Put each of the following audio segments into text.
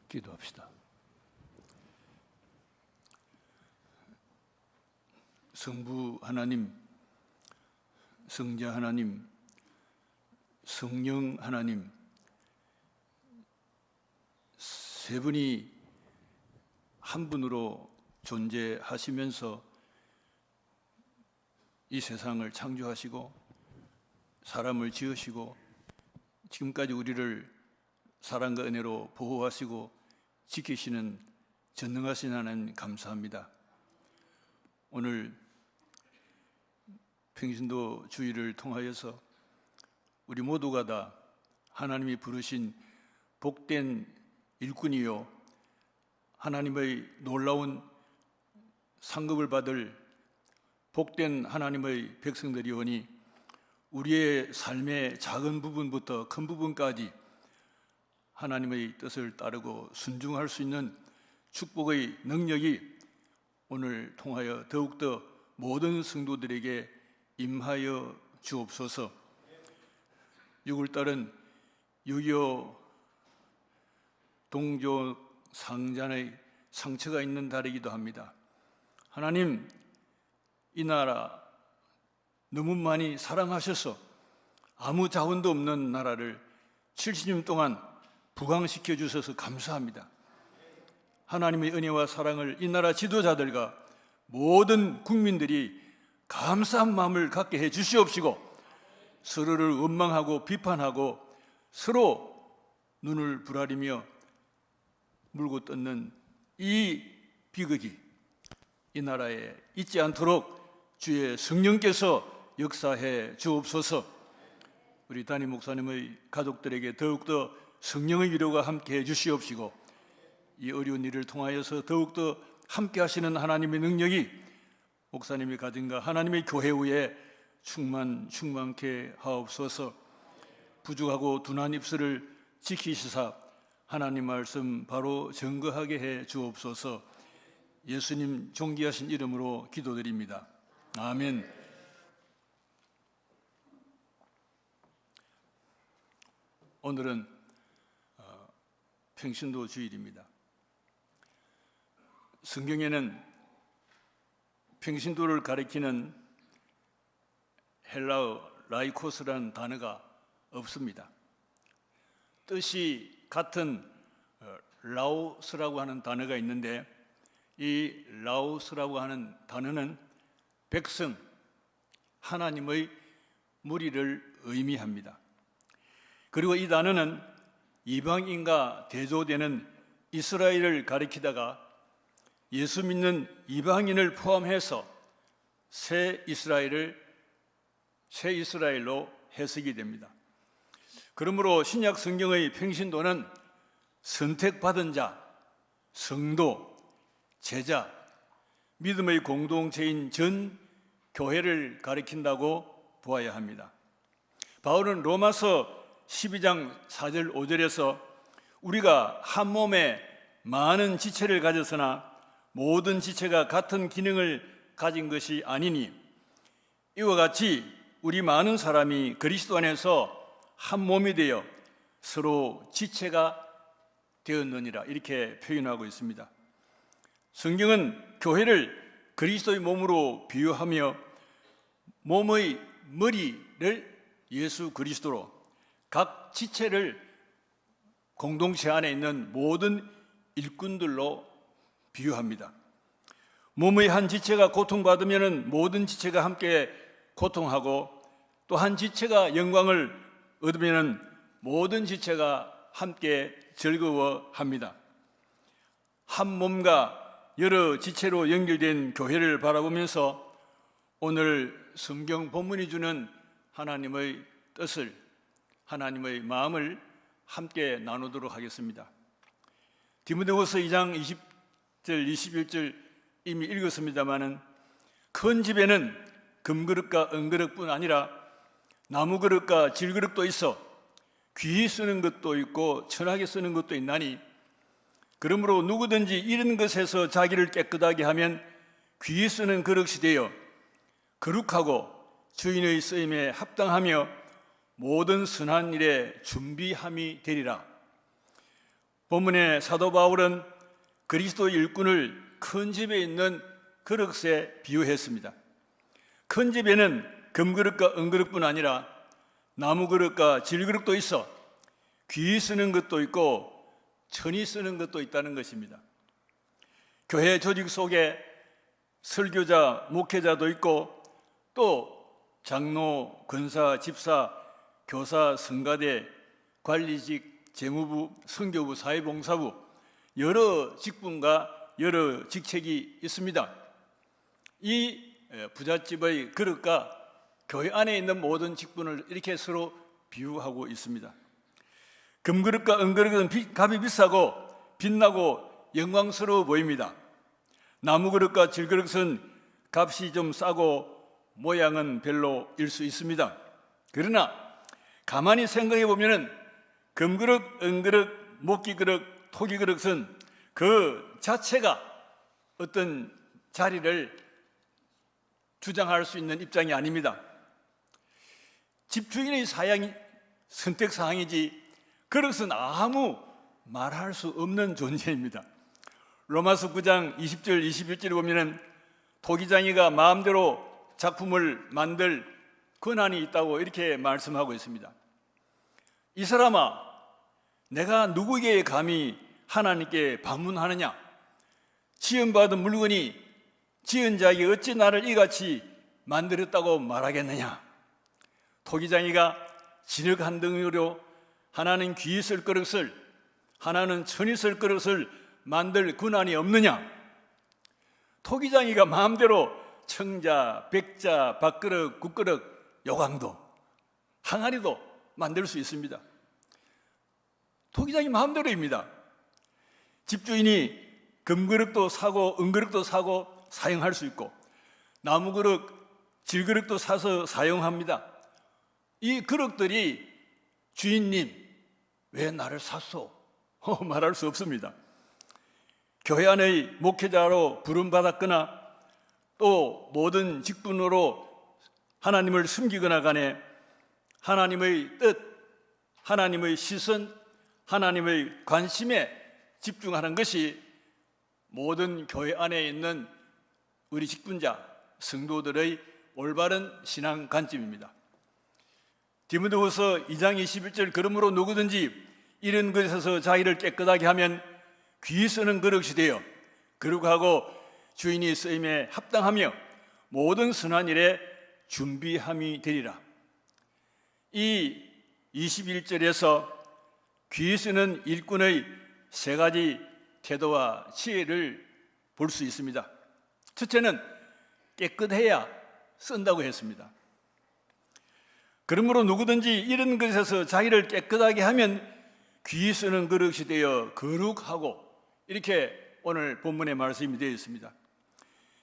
기도합시다. 성부 하나님, 성자 하나님, 성령 하나님, 세 분이 한 분으로 존재하시면서 이 세상을 창조하시고 사람을 지으시고 지금까지 우리를 사랑과 은혜로 보호하시고 지키시는 전능하신 하나님 감사합니다. 오늘 평신도 주일을 통하여서 우리 모두가 다 하나님이 부르신 복된 일꾼이요 하나님의 놀라운 상급을 받을 복된 하나님의 백성들이오니 우리의 삶의 작은 부분부터 큰 부분까지 하나님의 뜻을 따르고 순종할 수 있는 축복의 능력이 오늘 통하여 더욱더 모든 성도들에게 임하여 주옵소서. 6월달은 6.25 동조 상잔의 상처가 있는 달이기도 합니다. 하나님, 이 나라 너무 많이 사랑하셔서 아무 자원도 없는 나라를 70년 동안 부강시켜 주셔서 감사합니다. 하나님의 은혜와 사랑을 이 나라 지도자들과 모든 국민들이 감사한 마음을 갖게 해 주시옵시고 서로를 원망하고 비판하고 서로 눈을 부라리며 물고 뜯는 이 비극이 이 나라에 있지 않도록 주의 성령께서 역사해 주옵소서. 우리 담임 목사님의 가족들에게 더욱더 성령의 위로가 함께 해 주시옵시고 이 어려운 일을 통하여서 더욱더 함께 하시는 하나님의 능력이 목사님의 가정과 하나님의 교회 위에 충만케 하옵소서. 부족하고 둔한 입술을 지키시사 하나님 말씀 바로 증거하게 해 주옵소서. 예수님 존귀하신 이름으로 기도드립니다. 아멘. 오늘은 평신도 주일입니다. 성경에는 평신도를 가리키는 헬라어 라이코스라는 단어가 없습니다. 뜻이 같은 라오스라고 하는 단어가 있는데 이 라오스라고 하는 단어는 백성, 하나님의 무리를 의미합니다. 그리고 이 단어는 이방인과 대조되는 이스라엘을 가리키다가 예수 믿는 이방인을 포함해서 새 이스라엘로 해석이 됩니다. 그러므로 신약 성경의 평신도는 선택받은 자, 성도, 제자, 믿음의 공동체인 전 교회를 가리킨다고 보아야 합니다. 바울은 로마서 12장 4절 5절에서 우리가 한 몸에 많은 지체를 가졌으나 모든 지체가 같은 기능을 가진 것이 아니니 이와 같이 우리 많은 사람이 그리스도 안에서 한 몸이 되어 서로 지체가 되었느니라 이렇게 표현하고 있습니다. 성경은 교회를 그리스도의 몸으로 비유하며 몸의 머리를 예수 그리스도로 각 지체를 공동체 안에 있는 모든 일꾼들로 비유합니다. 몸의 한 지체가 고통받으면 모든 지체가 함께 고통하고 또 한 지체가 영광을 얻으면 모든 지체가 함께 즐거워합니다. 한 몸과 여러 지체로 연결된 교회를 바라보면서 오늘 성경 본문이 주는 하나님의 뜻을, 하나님의 마음을 함께 나누도록 하겠습니다. 디모데후서 2장 20절 21절 이미 읽었습니다마는 큰 집에는 금그릇과 은그릇뿐 아니라 나무그릇과 질그릇도 있어 귀히 쓰는 것도 있고 천하게 쓰는 것도 있나니 그러므로 누구든지 이런 것에서 자기를 깨끗하게 하면 귀히 쓰는 그릇이 되어 거룩하고 주인의 쓰임에 합당하며 모든 선한 일에 준비함이 되리라. 본문의 사도 바울은 그리스도 일꾼을 큰 집에 있는 그릇에 비유했습니다. 큰 집에는 금그릇과 은그릇뿐 아니라 나무그릇과 질그릇도 있어 귀 쓰는 것도 있고 천이 쓰는 것도 있다는 것입니다. 교회 조직 속에 설교자, 목회자도 있고 또 장로, 권사, 집사, 교사, 성가대, 관리직, 재무부, 선교부, 사회봉사부 여러 직분과 여러 직책이 있습니다. 이 부잣집의 그릇과 교회 안에 있는 모든 직분을 이렇게 서로 비유하고 있습니다. 금그릇과 은그릇은 값이 비싸고 빛나고 영광스러워 보입니다. 나무그릇과 질그릇은 값이 좀 싸고 모양은 별로일 수 있습니다. 그러나 가만히 생각해 보면 금그릇, 은그릇, 목기그릇, 토기그릇은 그 자체가 어떤 자리를 주장할 수 있는 입장이 아닙니다. 집주인의 선택사항이지 그릇은 아무 말할 수 없는 존재입니다. 로마서 9장 20절 21절에 보면 토기장이가 마음대로 작품을 만들 권한이 있다고 이렇게 말씀하고 있습니다. 이 사람아, 내가 누구에게 감히 하나님께 반문하느냐? 지은받은 물건이 지은 자에게 어찌 나를 이같이 만들었다고 말하겠느냐? 토기장이가 진흙 한 덩이로 하나는 귀 쓸 그릇을, 하나는 천이 쓸 그릇을 만들 권한이 없느냐? 토기장이가 마음대로 청자, 백자, 밥그릇, 국그릇, 요강도, 항아리도 만들 수 있습니다. 토기장이 마음대로입니다. 집주인이 금그릇도 사고 은그릇도 사고 사용할 수 있고 나무그릇, 질그릇도 사서 사용합니다. 이 그릇들이 주인님 왜 나를 샀소? 말할 수 없습니다. 교회 안의 목회자로 부름받았거나 또 모든 직분으로 하나님을 섬기거나 간에 하나님의 뜻, 하나님의 시선, 하나님의 관심에 집중하는 것이 모든 교회 안에 있는 우리 직분자, 성도들의 올바른 신앙 관점입니다. 디모데후서 2장 21절 그러므로 누구든지 이런 것에서 자기를 깨끗하게 하면 귀 쓰는 그릇이 되어 거룩하고 주인이 쓰임에 합당하며 모든 선한 일에 준비함이 되리라. 이 21절에서 귀 쓰는 일꾼의 세 가지 태도와 지혜를 볼 수 있습니다. 첫째는 깨끗해야 쓴다고 했습니다. 그러므로 누구든지 이런 것에서 자기를 깨끗하게 하면 귀 쓰는 그릇이 되어 거룩하고 이렇게 오늘 본문의 말씀이 되어 있습니다.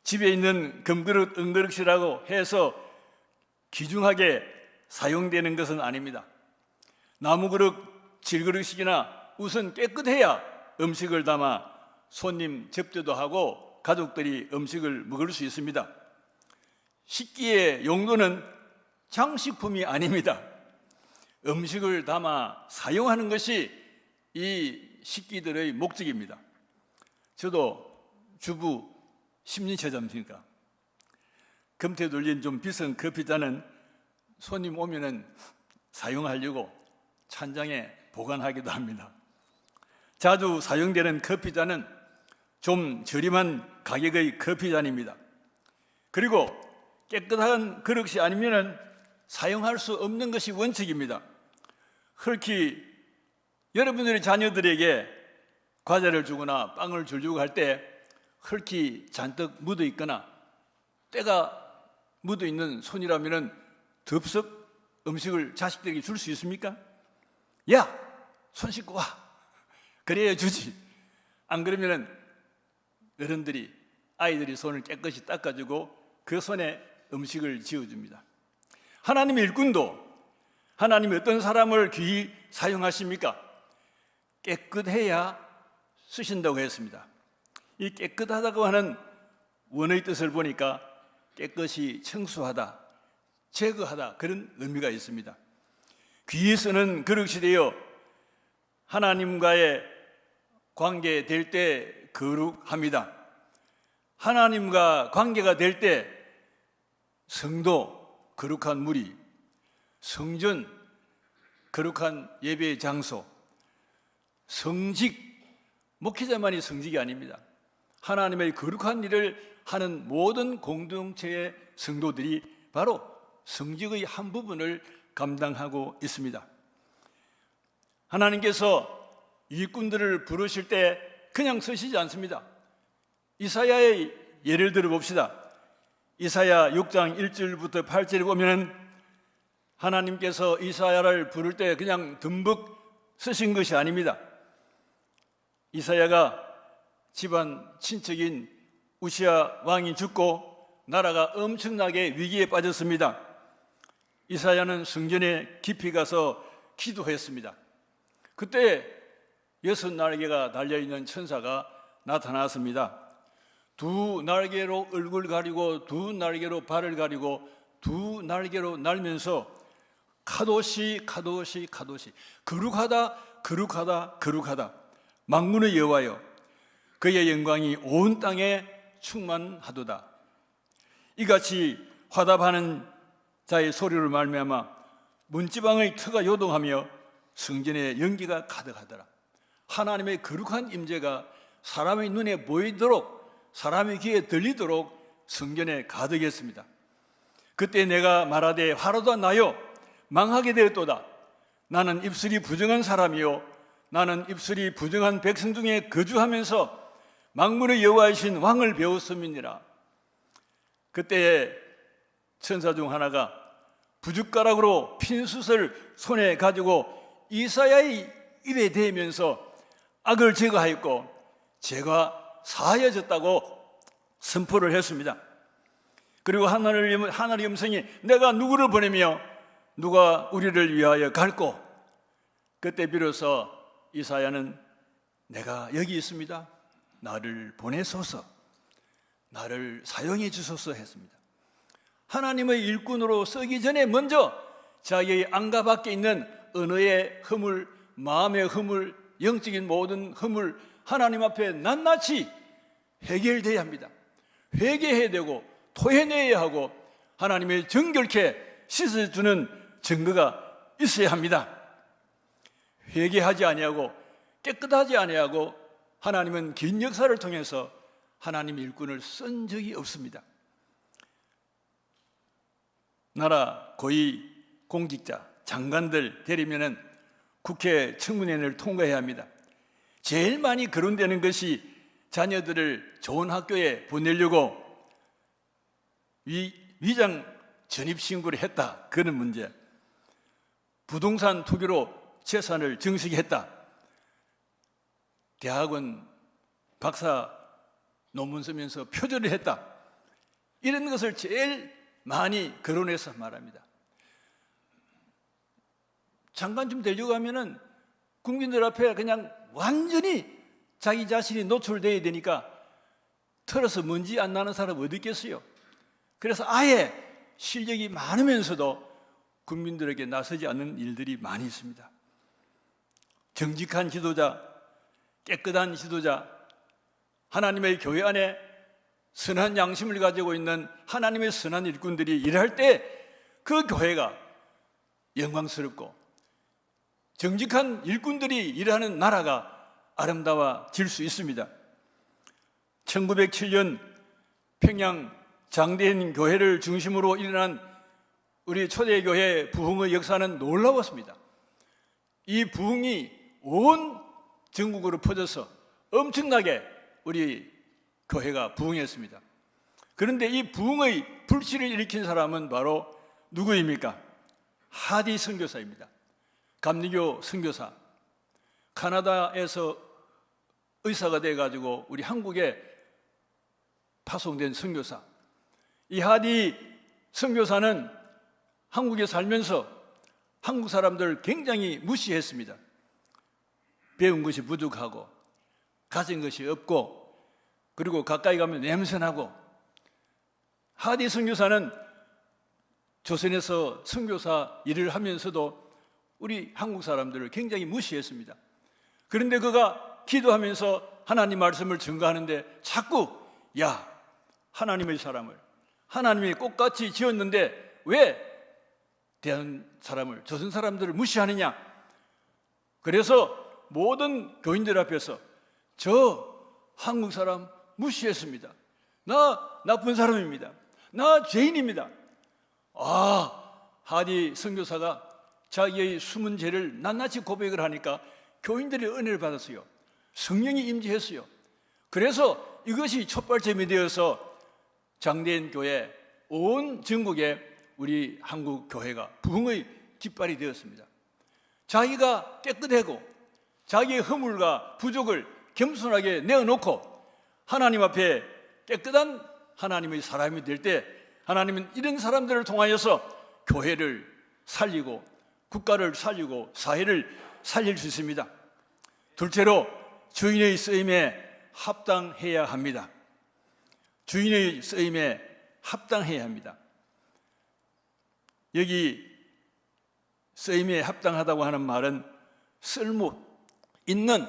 집에 있는 금그릇, 은그릇이라고 해서 귀중하게 사용되는 것은 아닙니다. 나무그릇, 질그릇이나 우선 깨끗해야 음식을 담아 손님 접대도 하고 가족들이 음식을 먹을 수 있습니다. 식기의 용도는 장식품이 아닙니다. 음식을 담아 사용하는 것이 이 식기들의 목적입니다. 저도 주부 10년차 점수니까 금태 돌린 좀 비싼 커피잔은 손님 오면은 사용하려고 찬장에 보관하기도 합니다. 자주 사용되는 커피잔은 좀 저렴한 가격의 커피잔입니다. 그리고 깨끗한 그릇이 아니면 사용할 수 없는 것이 원칙입니다. 특히 여러분들의 자녀들에게 과자를 주거나 빵을 주려고 할 때 흙이 잔뜩 묻어 있거나 때가 묻어 있는 손이라면 덥석 음식을 자식들에게 줄 수 있습니까? 야, 손 씻고 와. 그래야 주지. 안 그러면 어른들이 아이들이 손을 깨끗이 닦아주고 그 손에 음식을 지어줍니다. 하나님의 일꾼도 하나님이 어떤 사람을 귀히 사용하십니까? 깨끗해야 쓰신다고 했습니다. 이 깨끗하다고 하는 원어의 뜻을 보니까 깨끗이 청소하다, 제거하다 그런 의미가 있습니다. 귀히 쓰는 그릇이 되어 하나님과의 관계될 때 거룩합니다. 하나님과 관계가 될 때 성도, 거룩한 무리, 성전, 거룩한 예배 장소, 성직, 목회자만이 성직이 아닙니다. 하나님의 거룩한 일을 하는 모든 공동체의 성도들이 바로 성직의 한 부분을 감당하고 있습니다. 하나님께서 일꾼들을 부르실 때 그냥 쓰시지 않습니다. 이사야의 예를 들어봅시다. 이사야 6장 1절부터 8절에 보면 하나님께서 이사야를 부를 때 그냥 듬뿍 쓰신 것이 아닙니다. 이사야가 집안 친척인 우시야 왕이 죽고 나라가 엄청나게 위기에 빠졌습니다. 이사야는 성전에 깊이 가서 기도했습니다. 그때 6날개가 달려있는 천사가 나타났습니다. 2날개로 얼굴 가리고 2날개로 발을 가리고 2날개로 날면서 카도시 카도시 카도시 거룩하다 거룩하다 거룩하다 만군의 여호와여 그의 영광이 온 땅에 충만하도다. 이같이 화답하는 자의 소리를 말미암아 문지방의 터가 요동하며 성전에 연기가 가득하더라. 하나님의 거룩한 임재가 사람의 눈에 보이도록 사람의 귀에 들리도록 성전에 가득했습니다. 그때 내가 말하되 화로다 나여 망하게 되었도다. 나는 입술이 부정한 사람이요 나는 입술이 부정한 백성 중에 거주하면서 만군의 여호와이신 왕을 배웠음이니라. 그때에 천사 중 하나가 부젓가락으로 핀숯을 손에 가지고 이사야의 입에 대면서 악을 제거하였고 죄가 사하여졌다고 선포를 했습니다. 그리고 하나님의 음성이 내가 누구를 보내며 누가 우리를 위하여 갈꼬? 그때 비로소 이사야는 내가 여기 있습니다. 나를 보내소서, 나를 사용해 주소서 했습니다. 하나님의 일꾼으로 서기 전에 먼저 자기의 안과 밖에 있는 언어의 허물, 마음의 허물, 영적인 모든 허물 하나님 앞에 낱낱이 해결돼야 합니다. 회개해야 되고 토해내야 하고 하나님의 정결케 씻어주는 증거가 있어야 합니다. 회개하지 아니하고 깨끗하지 아니하고 하나님은 긴 역사를 통해서 하나님 일꾼을 쓴 적이 없습니다. 나라 고위 공직자, 장관들 데리면은 국회 청문회를 통과해야 합니다. 제일 많이 거론되는 것이 자녀들을 좋은 학교에 보내려고 위장 전입신고를 했다. 그런 문제. 부동산 투기로 재산을 증식했다. 대학원 박사 논문 쓰면서 표절을 했다. 이런 것을 제일 많이 거론해서 말합니다. 장관 좀 되려고 하면은 국민들 앞에 그냥 완전히 자기 자신이 노출되어야 되니까 털어서 먼지 안 나는 사람 어디 있겠어요? 그래서 아예 실력이 많으면서도 국민들에게 나서지 않는 일들이 많이 있습니다. 정직한 지도자, 깨끗한 지도자, 하나님의 교회 안에 선한 양심을 가지고 있는 하나님의 선한 일꾼들이 일할 때 그 교회가 영광스럽고 정직한 일꾼들이 일하는 나라가 아름다워질 수 있습니다. 1907년 평양 장대인 교회를 중심으로 일어난 우리 초대교회 부흥의 역사는 놀라웠습니다. 이 부흥이 온 전국으로 퍼져서 엄청나게 우리 교회가 부흥했습니다. 그런데 이 부흥의 불씨를 일으킨 사람은 바로 누구입니까? 하디 선교사입니다. 감리교 선교사. 카나다에서 의사가 돼가지고 우리 한국에 파송된 선교사. 이 하디 선교사는 한국에 살면서 한국 사람들 굉장히 무시했습니다. 배운 것이 부족하고 가진 것이 없고 그리고 가까이 가면 냄새나고. 하디 선교사는 조선에서 선교사 일을 하면서도 우리 한국 사람들을 굉장히 무시했습니다. 그런데 그가 기도하면서 하나님 말씀을 증거하는데 자꾸 야, 하나님의 사람을 하나님이 꽃같이 지었는데 왜 대한 사람을, 조선 사람들을 무시하느냐? 그래서 모든 교인들 앞에서 저 한국 사람 무시했습니다. 나 나쁜 사람입니다. 나 죄인입니다. 하디 선교사가 자기의 숨은 죄를 낱낱이 고백을 하니까 교인들이 은혜를 받았어요. 성령이 임재했어요. 그래서 이것이 첫발점이 되어서 장대인 교회, 온 전국에 우리 한국 교회가 부흥의 깃발이 되었습니다. 자기가 깨끗하고 자기의 허물과 부족을 겸손하게 내어놓고 하나님 앞에 깨끗한 하나님의 사람이 될 때 하나님은 이런 사람들을 통하여서 교회를 살리고 국가를 살리고 사회를 살릴 수 있습니다. 둘째로 주인의 쓰임에 합당해야 합니다. 주인의 쓰임에 합당해야 합니다. 여기 쓰임에 합당하다고 하는 말은 쓸모 있는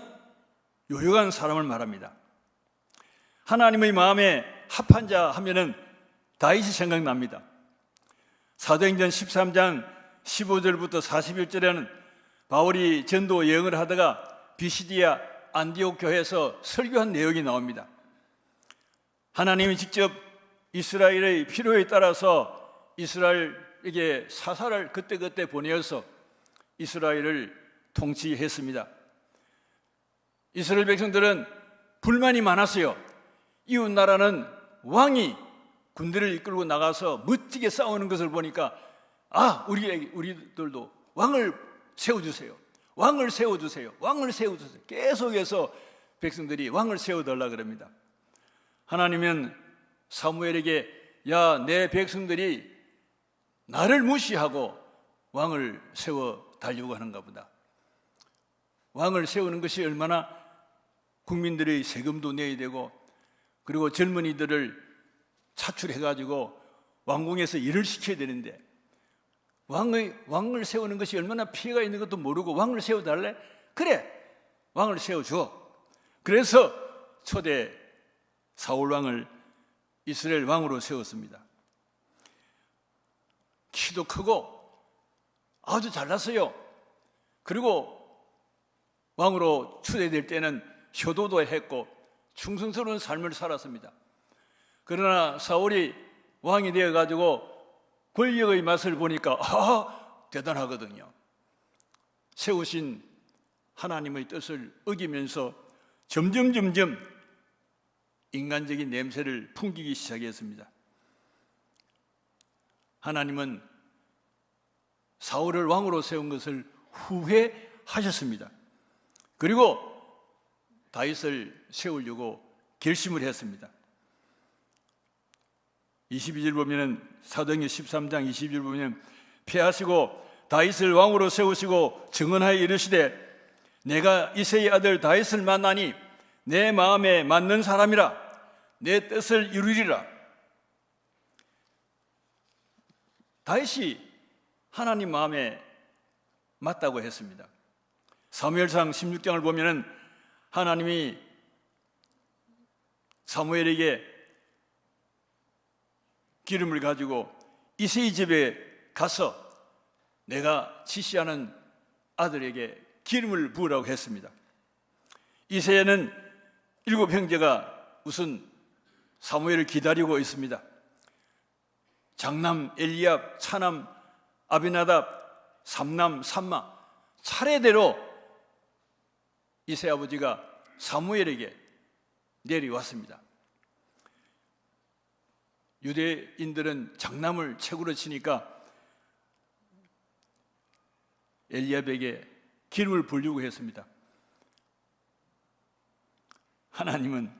요요한 사람을 말합니다. 하나님의 마음에 합한 자 하면은 다윗이 생각납니다. 사도행전 13장 15절부터 41절에는 바울이 전도 여행을 하다가 비시디아 안디옥 교회에서 설교한 내용이 나옵니다. 하나님이 직접 이스라엘의 필요에 따라서 이스라엘에게 사사를 그때그때 보내어서 이스라엘을 통치했습니다. 이스라엘 백성들은 불만이 많았어요. 이웃 나라는 왕이 군대를 이끌고 나가서 멋지게 싸우는 것을 보니까 우리들도 왕을 세워주세요. 왕을 세워주세요. 왕을 세워주세요. 계속해서 백성들이 왕을 세워달라 그럽니다. 하나님은 사무엘에게 야, 내 백성들이 나를 무시하고 왕을 세워달라고 하는가 보다. 왕을 세우는 것이 얼마나 국민들의 세금도 내야 되고 그리고 젊은이들을 차출해가지고 왕궁에서 일을 시켜야 되는데 왕을 세우는 것이 얼마나 피해가 있는 것도 모르고 왕을 세워달래? 그래, 왕을 세워줘. 그래서 초대 사울왕을 이스라엘 왕으로 세웠습니다. 키도 크고 아주 잘났어요. 그리고 왕으로 추대될 때는 효도도 했고 충성스러운 삶을 살았습니다. 그러나 사울이 왕이 되어가지고 권력의 맛을 보니까 대단하거든요. 세우신 하나님의 뜻을 어기면서 점점 인간적인 냄새를 풍기기 시작했습니다. 하나님은 사울을 왕으로 세운 것을 후회하셨습니다. 그리고 다윗을 세우려고 결심을 했습니다. 22절 보면은 사도행전 13장 22절 보면 패하시고 다윗을 왕으로 세우시고 증언하여 이르시되 내가 이새의 아들 다윗을 만나니 내 마음에 맞는 사람이라 내 뜻을 이루리라. 다윗이 하나님 마음에 맞다고 했습니다. 사무엘상 16장을 보면은 하나님이 사무엘에게 기름을 가지고 이새의 집에 가서 내가 지시하는 아들에게 기름을 부으라고 했습니다. 이새는 7 형제가 우선 사무엘을 기다리고 있습니다. 장남 엘리압, 차남 아비나답, 삼남 삼마 차례대로 이새 아버지가 사무엘에게 내려왔습니다. 유대인들은 장남을 최고로 치니까 엘리압에게 기름을 부으려고 했습니다. 하나님은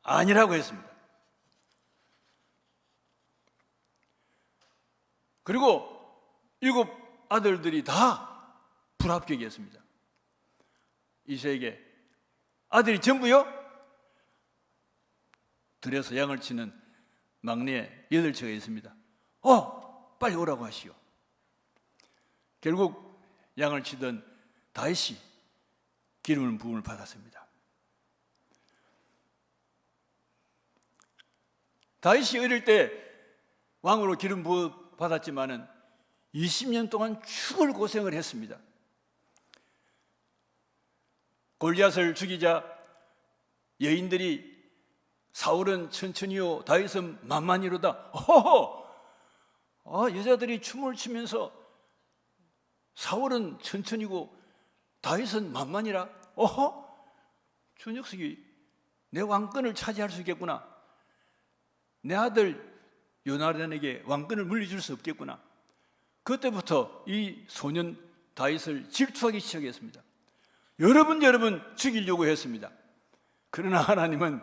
아니라고 했습니다. 그리고 7 아들들이 다 불합격이었습니다. 이새에게 아들이 전부요? 들여서 양을 치는 막내 8척이 있습니다. 빨리 오라고 하시오. 결국 양을 치던 다윗이 기름을 부음을 받았습니다. 다윗이 어릴 때 왕으로 기름 부음 받았지만은 20년 동안 죽을 고생을 했습니다. 골리앗을 죽이자 여인들이 사울은 천천히요 다윗은 만만히로다. 여자들이 춤을 추면서 사울은 천천히고 다윗은 만만이라. 저 녀석이 내 왕권을 차지할 수 있겠구나. 내 아들 요나단에게 왕권을 물려줄 수 없겠구나. 그때부터 이 소년 다윗을 질투하기 시작했습니다. 여러 번 죽이려고 했습니다. 그러나 하나님은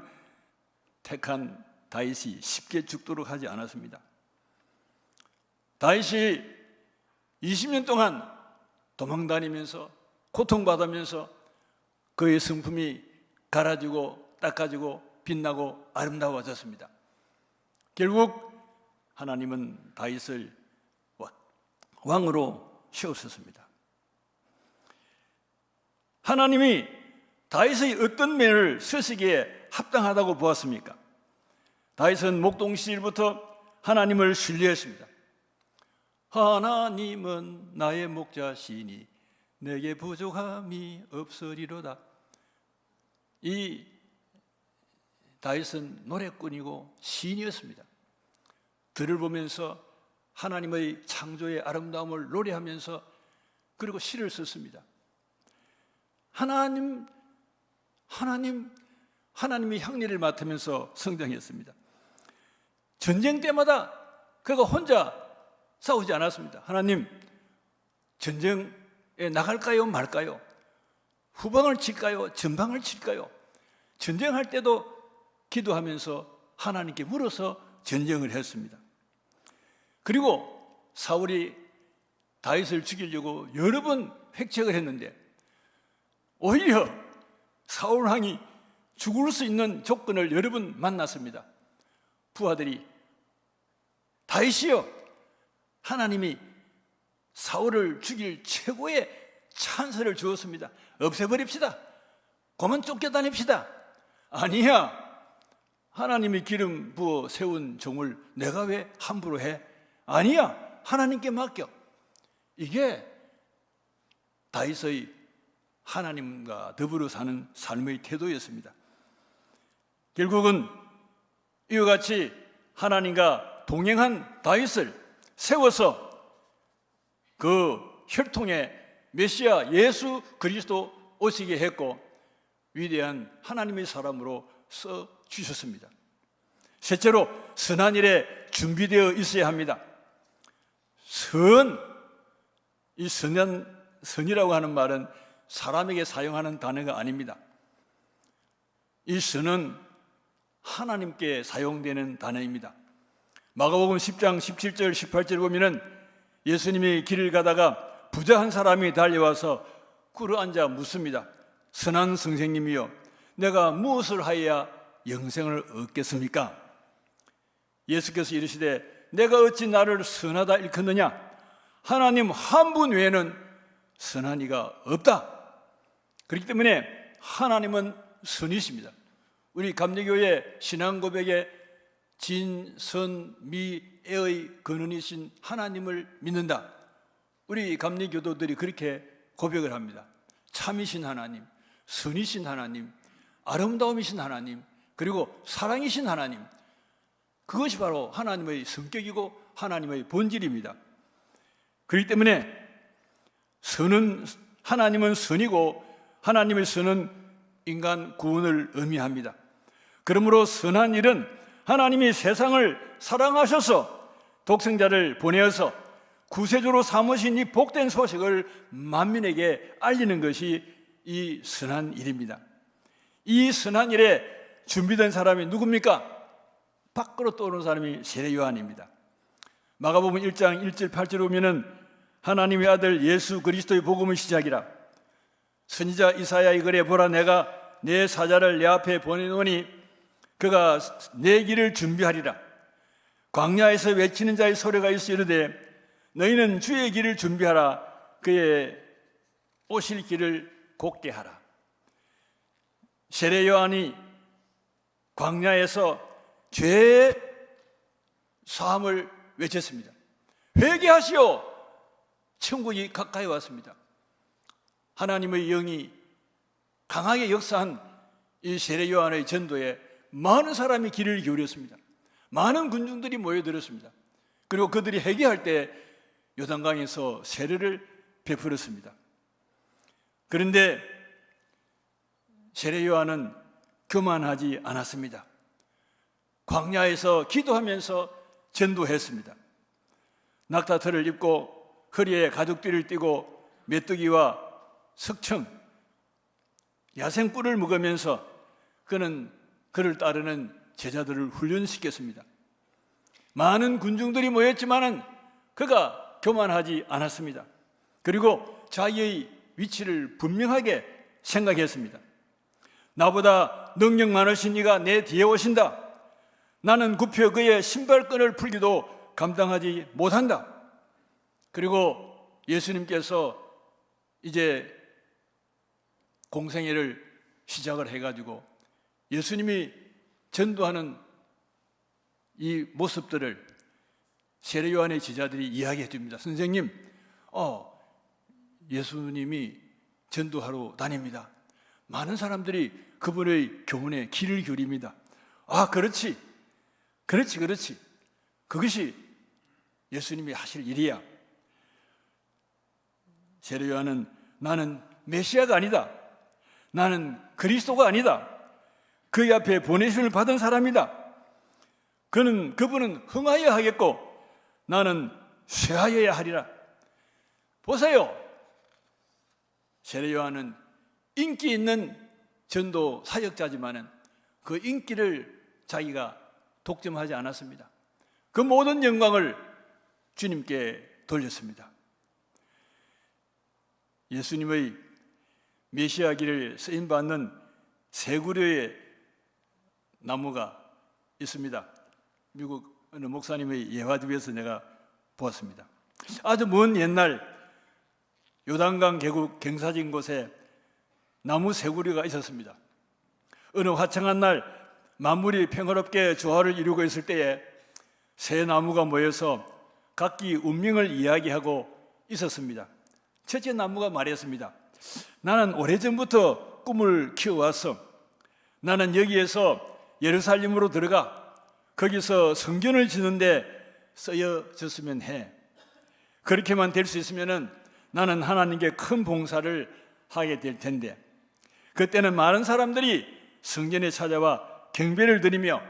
택한 다윗이 쉽게 죽도록 하지 않았습니다. 다윗이 20년 동안 도망다니면서 고통받으면서 그의 성품이 갈아지고 닦아지고 빛나고 아름다워졌습니다. 결국 하나님은 다윗을 왕으로 세우셨습니다. 하나님이 다윗의 어떤 면을 쓰시기에 합당하다고 보았습니까? 다윗은 목동 시절부터 하나님을 신뢰했습니다. 하나님은 나의 목자시니 내게 부족함이 없으리로다. 이 다윗은 노래꾼이고 시인이었습니다. 들을 보면서 하나님의 창조의 아름다움을 노래하면서 그리고 시를 썼습니다. 하나님이 향리를 맡으면서 성장했습니다. 전쟁 때마다 그가 혼자 싸우지 않았습니다. 하나님, 전쟁에 나갈까요 말까요? 후방을 칠까요 전방을 칠까요? 전쟁할 때도 기도하면서 하나님께 물어서 전쟁을 했습니다. 그리고 사울이 다윗을 죽이려고 여러 번 획책을 했는데 오히려 사울 왕이 죽을 수 있는 조건을 여러 번 만났습니다. 부하들이 다윗이여, 하나님이 사울을 죽일 최고의 찬스를 주었습니다. 없애버립시다. 그만 쫓겨다닙시다. 아니야, 하나님이 기름 부어 세운 종을 내가 왜 함부로 해? 아니야, 하나님께 맡겨. 이게 다윗의 하나님과 더불어 사는 삶의 태도였습니다. 결국은 이와 같이 하나님과 동행한 다윗을 세워서 그 혈통의 메시아 예수 그리스도 오시게 했고 위대한 하나님의 사람으로 써주셨습니다. 셋째로, 선한 일에 준비되어 있어야 합니다. 이 선이라고 하는 말은 사람에게 사용하는 단어가 아닙니다. 이 선은 하나님께 사용되는 단어입니다. 마가복음 10장 17절 18절 보면은 예수님이 길을 가다가 부자 한 사람이 달려와서 꿇어 앉아 묻습니다. 선한 선생님이여, 내가 무엇을 하여야 영생을 얻겠습니까? 예수께서 이르시되 내가 어찌 나를 선하다 일컫느냐? 하나님 한 분 외에는 선한 이가 없다. 그렇기 때문에 하나님은 선이십니다. 우리 감리교회 신앙 고백에 진선미애의 근원이신 하나님을 믿는다. 우리 감리교도들이 그렇게 고백을 합니다. 참이신 하나님, 선이신 하나님, 아름다움이신 하나님, 그리고 사랑이신 하나님, 그것이 바로 하나님의 성격이고 하나님의 본질입니다. 그렇기 때문에 하나님은 선이고 하나님의 선은 인간 구원을 의미합니다. 그러므로 선한 일은 하나님이 세상을 사랑하셔서 독생자를 보내어서 구세주로 삼으신 이 복된 소식을 만민에게 알리는 것이 이 선한 일입니다. 이 선한 일에 준비된 사람이 누굽니까? 밖으로 떠오르는 사람이 세례 요한입니다. 마가복음 1장 1절 8절 보면은 하나님의 아들 예수 그리스도의 복음의 시작이라. 선지자 이사야의 글에 보라, 내가 내 사자를 내 앞에 보내노니 그가 내 길을 준비하리라. 광야에서 외치는 자의 소리가 있어 이르되 너희는 주의 길을 준비하라. 그의 오실 길을 곧게 하라. 세례 요한이 광야에서 죄의 사함을 외쳤습니다. 회개하시오! 천국이 가까이 왔습니다. 하나님의 영이 강하게 역사한 이 세례 요한의 전도에 많은 사람이 귀를 기울였습니다. 많은 군중들이 모여들었습니다. 그리고 그들이 회개할 때 요단강에서 세례를 베풀었습니다. 그런데 세례 요한은 교만하지 않았습니다. 광야에서 기도하면서 전도했습니다. 낙타털을 입고 허리에 가죽띠를 띠고 메뚜기와 석청, 야생꿀을 먹으면서 그는 그를 따르는 제자들을 훈련시켰습니다. 많은 군중들이 모였지만은 그가 교만하지 않았습니다. 그리고 자기의 위치를 분명하게 생각했습니다. 나보다 능력 많으신 이가 내 뒤에 오신다. 나는 굽혀 그의 신발끈을 풀기도 감당하지 못한다. 그리고 예수님께서 이제 공생애를 시작을 해가지고 예수님이 전도하는 이 모습들을 세례 요한의 제자들이 이야기해 줍니다. 선생님, 예수님이 전도하러 다닙니다. 많은 사람들이 그분의 교훈에 귀를 기울입니다. 그렇지. 그것이 예수님이 하실 일이야. 세례 요한은 나는 메시아가 아니다. 나는 그리스도가 아니다. 그의 앞에 보내심을 받은 사람이다. 그분은 흥하여야 하겠고 나는 쇠하여야 하리라. 보세요. 세례 요한은 인기 있는 전도 사역자지만은 그 인기를 자기가 독점하지 않았습니다. 그 모든 영광을 주님께 돌렸습니다. 예수님의 메시아기를 쓰임받는 세 그루의 나무가 있습니다. 미국 어느 목사님의 예화집에서 내가 보았습니다. 아주 먼 옛날 요단강 계곡 경사진 곳에 나무 세 그루가 있었습니다. 어느 화창한 날 만물이 평화롭게 조화를 이루고 있을 때에 세 나무가 모여서 각기 운명을 이야기하고 있었습니다. 첫째 나무가 말했습니다. 나는 오래전부터 꿈을 키워왔어. 나는 여기에서 예루살렘으로 들어가 거기서 성전을 짓는데 쓰여졌으면 해. 그렇게만 될 수 있으면 나는 하나님께 큰 봉사를 하게 될 텐데, 그때는 많은 사람들이 성전에 찾아와 경배를 드리며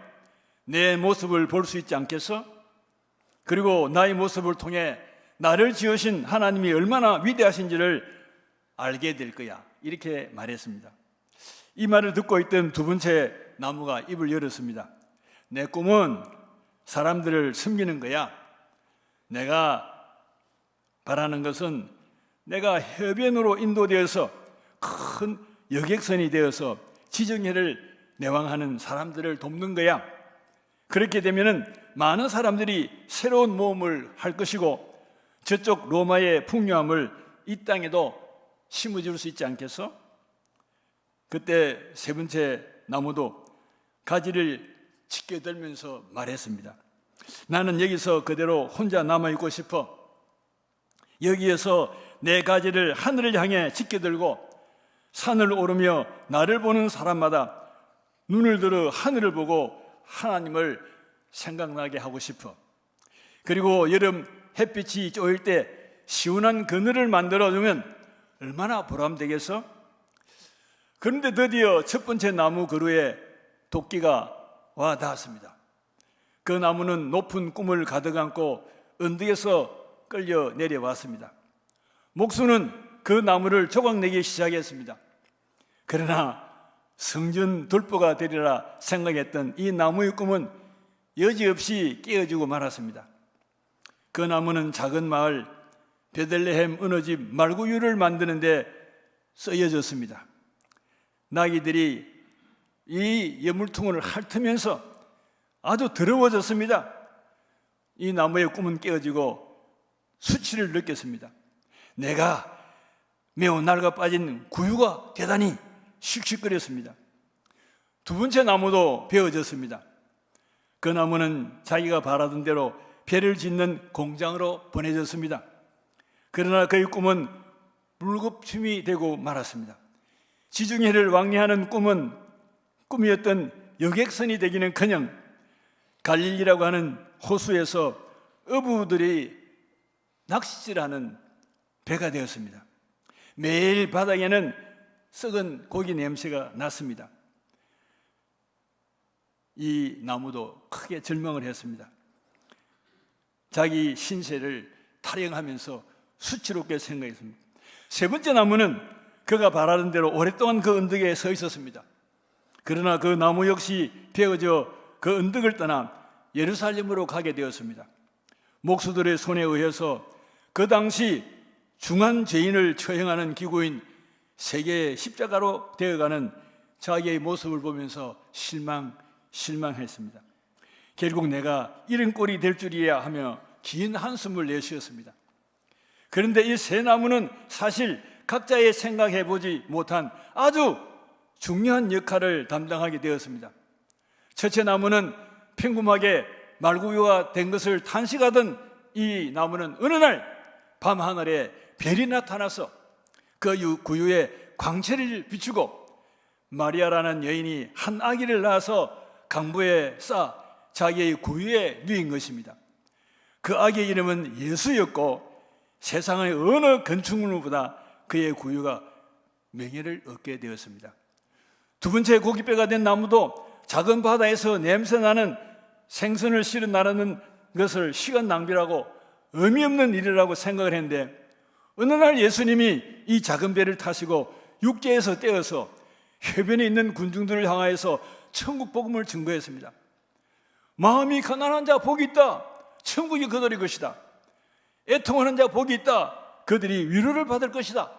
내 모습을 볼 수 있지 않겠어? 그리고 나의 모습을 통해 나를 지으신 하나님이 얼마나 위대하신지를 알게 될 거야. 이렇게 말했습니다. 이 말을 듣고 있던 두 번째 나무가 입을 열었습니다. 내 꿈은 사람들을 섬기는 거야. 내가 바라는 것은 내가 해변으로 인도되어서 큰 여객선이 되어서 지정해를 내왕하는 사람들을 돕는 거야. 그렇게 되면은 많은 사람들이 새로운 모험을 할 것이고 저쪽 로마의 풍요함을 이 땅에도 심어줄 수 있지 않겠어? 그때 세 번째 나무도 가지를 치켜들면서 말했습니다. 나는 여기서 그대로 혼자 남아있고 싶어. 여기에서 내 가지를 하늘을 향해 치켜들고 산을 오르며 나를 보는 사람마다 눈을 들어 하늘을 보고 하나님을 생각나게 하고 싶어. 그리고 여름 햇빛이 쪼일 때 시원한 그늘을 만들어주면 얼마나 보람되겠어? 그런데 드디어 첫 번째 나무 그루에 도끼가 와 닿았습니다. 그 나무는 높은 꿈을 가득 안고 언덕에서 끌려 내려왔습니다. 목수는 그 나무를 조각내기 시작했습니다. 그러나 성전 돌보가 되리라 생각했던 이 나무의 꿈은 여지없이 깨어지고 말았습니다. 그 나무는 작은 마을 베들레헴 어느 집 말구유를 만드는데 쓰여졌습니다. 나귀들이 이 예물통을 핥으면서 아주 더러워졌습니다. 이 나무의 꿈은 깨어지고 수치를 느꼈습니다. 내가 매우 낡아 빠진 구유가 대단히 씩씩거렸습니다. 두 번째 나무도 베어졌습니다. 그 나무는 자기가 바라던 대로 배를 짓는 공장으로 보내졌습니다. 그러나 그의 꿈은 물거품이 되고 말았습니다. 지중해를 왕래하는 꿈이었던 여객선이 되기는커녕 갈릴리라고 하는 호수에서 어부들이 낚시질하는 배가 되었습니다. 매일 바닥에는 썩은 고기 냄새가 났습니다. 이 나무도 크게 절망을 했습니다. 자기 신세를 타령하면서 수치롭게 생각했습니다. 세 번째 나무는 그가 바라는 대로 오랫동안 그 언덕에 서 있었습니다. 그러나 그 나무 역시 베어져 그 언덕을 떠나 예루살렘으로 가게 되었습니다. 목수들의 손에 의해서 그 당시 중한 죄인을 처형하는 기구인 세계의 십자가로 되어가는 자기의 모습을 보면서 실망했습니다. 결국 내가 이런 꼴이 될 줄이야 하며 긴 한숨을 내쉬었습니다. 그런데 이 세 나무는 사실 각자의 생각해보지 못한 아주 중요한 역할을 담당하게 되었습니다. 첫째 나무는 평범하게 말구유가 된 것을 탄식하던 이 나무는 어느 날 밤하늘에 별이 나타나서 그 구유에 광채를 비추고 마리아라는 여인이 한 아기를 낳아서 강부에 싸 자기의 구유에 누인 것입니다. 그 아기의 이름은 예수였고 세상의 어느 건축물보다 그의 구유가 명예를 얻게 되었습니다. 두 번째 고깃배가 된 나무도 작은 바다에서 냄새나는 생선을 실어 나르는 것을 시간 낭비라고 의미 없는 일이라고 생각을 했는데 어느 날 예수님이 이 작은 배를 타시고 육지에서 떼어서 해변에 있는 군중들을 향하여서 천국 복음을 증거했습니다. 마음이 가난한 자 복이 있다. 천국이 그들의 것이다. 애통하는 자 복이 있다. 그들이 위로를 받을 것이다.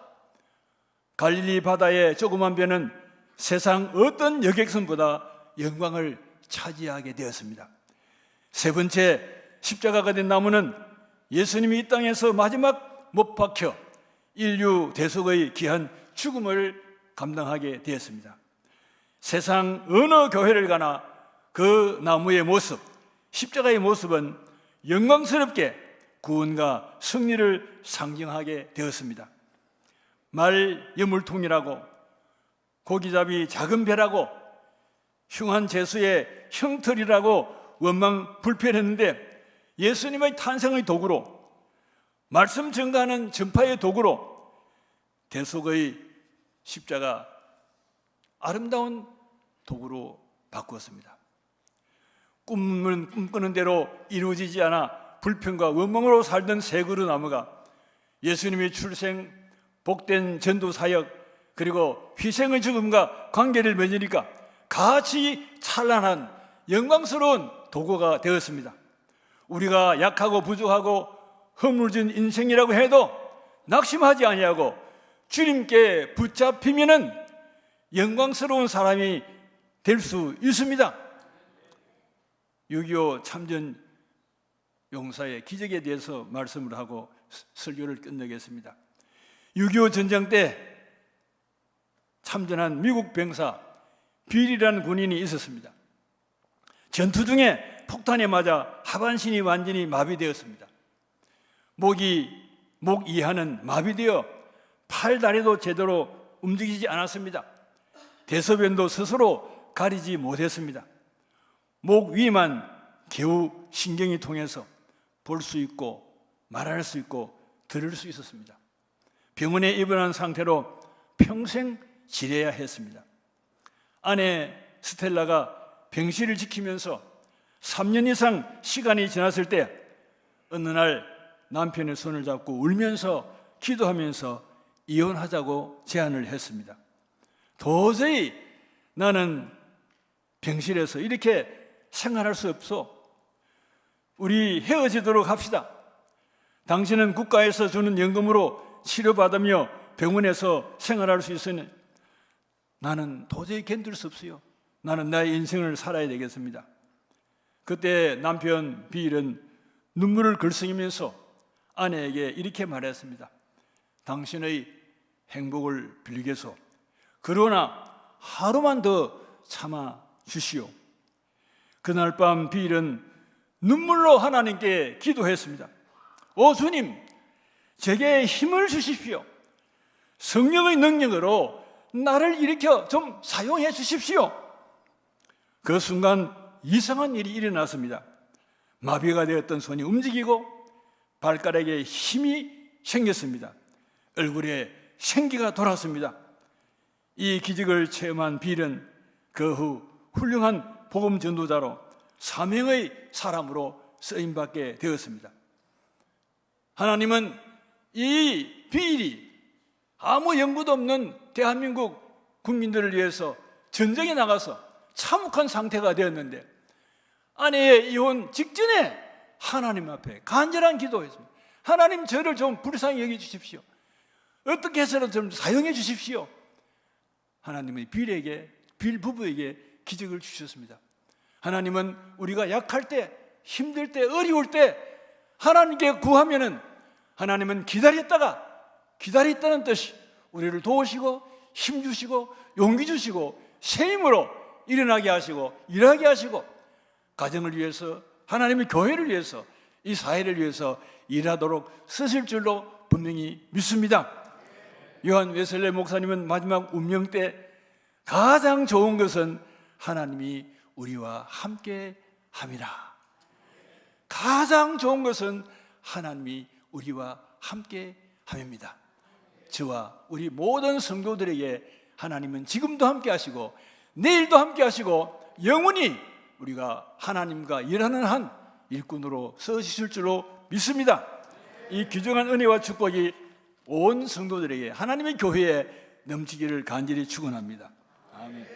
갈릴리 바다의 조그만 배는 세상 어떤 여객선보다 영광을 차지하게 되었습니다. 세 번째 십자가가 된 나무는 예수님이 이 땅에서 마지막 못 박혀 인류 대속의 귀한 죽음을 감당하게 되었습니다. 세상 어느 교회를 가나 그 나무의 모습, 십자가의 모습은 영광스럽게 구원과 승리를 상징하게 되었습니다. 말 여물통이라고 고기잡이 작은 배라고 흉한 재수의 형틀이라고 원망 불평했는데 예수님의 탄생의 도구로 말씀 증거하는 전파의 도구로 대속의 십자가 아름다운 도구로 바꾸었습니다. 꿈은 꿈꾸는 대로 이루어지지 않아 불평과 원망으로 살던 세 그루 나무가 예수님의 출생, 복된 전도 사역, 그리고 희생의 죽음과 관계를 맺으니까 같이 찬란한 영광스러운 도구가 되었습니다. 우리가 약하고 부족하고 허물진 인생이라고 해도 낙심하지 아니하고 주님께 붙잡히면은 영광스러운 사람이 될 수 있습니다. 6.25 참전 용사의 기적에 대해서 말씀을 하고 설교를 끝내겠습니다. 6.25 전쟁 때 참전한 미국 병사 빌이라는 군인이 있었습니다. 전투 중에 폭탄에 맞아 하반신이 완전히 마비되었습니다. 목 이하는 마비되어 팔, 다리도 제대로 움직이지 않았습니다. 대소변도 스스로 가리지 못했습니다. 목 위만 겨우 신경이 통해서 볼 수 있고 말할 수 있고 들을 수 있었습니다. 병원에 입원한 상태로 평생 지내야 했습니다. 아내 스텔라가 병실을 지키면서 3년 이상 시간이 지났을 때 어느 날 남편의 손을 잡고 울면서 기도하면서 이혼하자고 제안을 했습니다. 도저히 나는 병실에서 이렇게 생활할 수 없어. 우리 헤어지도록 합시다. 당신은 국가에서 주는 연금으로 치료받으며 병원에서 생활할 수 있으니 나는 도저히 견딜 수 없어요. 나는 나의 인생을 살아야 되겠습니다. 그때 남편 빌은 눈물을 글썽이면서 아내에게 이렇게 말했습니다. 당신의 행복을 빌리겠소. 그러나 하루만 더 참아 주시오. 그날 밤 빌은 눈물로 하나님께 기도했습니다. 오 주님, 제게 힘을 주십시오. 성령의 능력으로 나를 일으켜 좀 사용해 주십시오. 그 순간 이상한 일이 일어났습니다. 마비가 되었던 손이 움직이고 발가락에 힘이 생겼습니다. 얼굴에 생기가 돌았습니다. 이 기적을 체험한 빌은 그 후 훌륭한 복음 전도자로 사명의 사람으로 쓰임받게 되었습니다. 하나님은 이 빌이 아무 연고도 없는 대한민국 국민들을 위해서 전쟁에 나가서 참혹한 상태가 되었는데 아내의 이혼 직전에 하나님 앞에 간절한 기도했습니다. 하나님, 저를 좀 불쌍히 여겨 주십시오. 어떻게 해서든 좀 사용해 주십시오. 하나님은 빌 부부에게 기적을 주셨습니다. 하나님은 우리가 약할 때, 힘들 때, 어려울 때 하나님께 구하면은 하나님은 기다렸다는 뜻이 우리를 도우시고 힘 주시고 용기 주시고 새 힘으로 일어나게 하시고 일하게 하시고 가정을 위해서, 하나님의 교회를 위해서, 이 사회를 위해서 일하도록 쓰실 줄로 분명히 믿습니다. 요한 웨슬레 목사님은 마지막 운명 때 가장 좋은 것은 하나님이 우리와 함께 함이라. 가장 좋은 것은 하나님이 우리와 함께 함입니다. 저와 우리 모든 성도들에게 하나님은 지금도 함께 하시고 내일도 함께 하시고 영원히 우리가 하나님과 일하는 한 일꾼으로 써주실 줄로 믿습니다. 이 귀중한 은혜와 축복이 온 성도들에게, 하나님의 교회에 넘치기를 간절히 축원합니다. 아멘.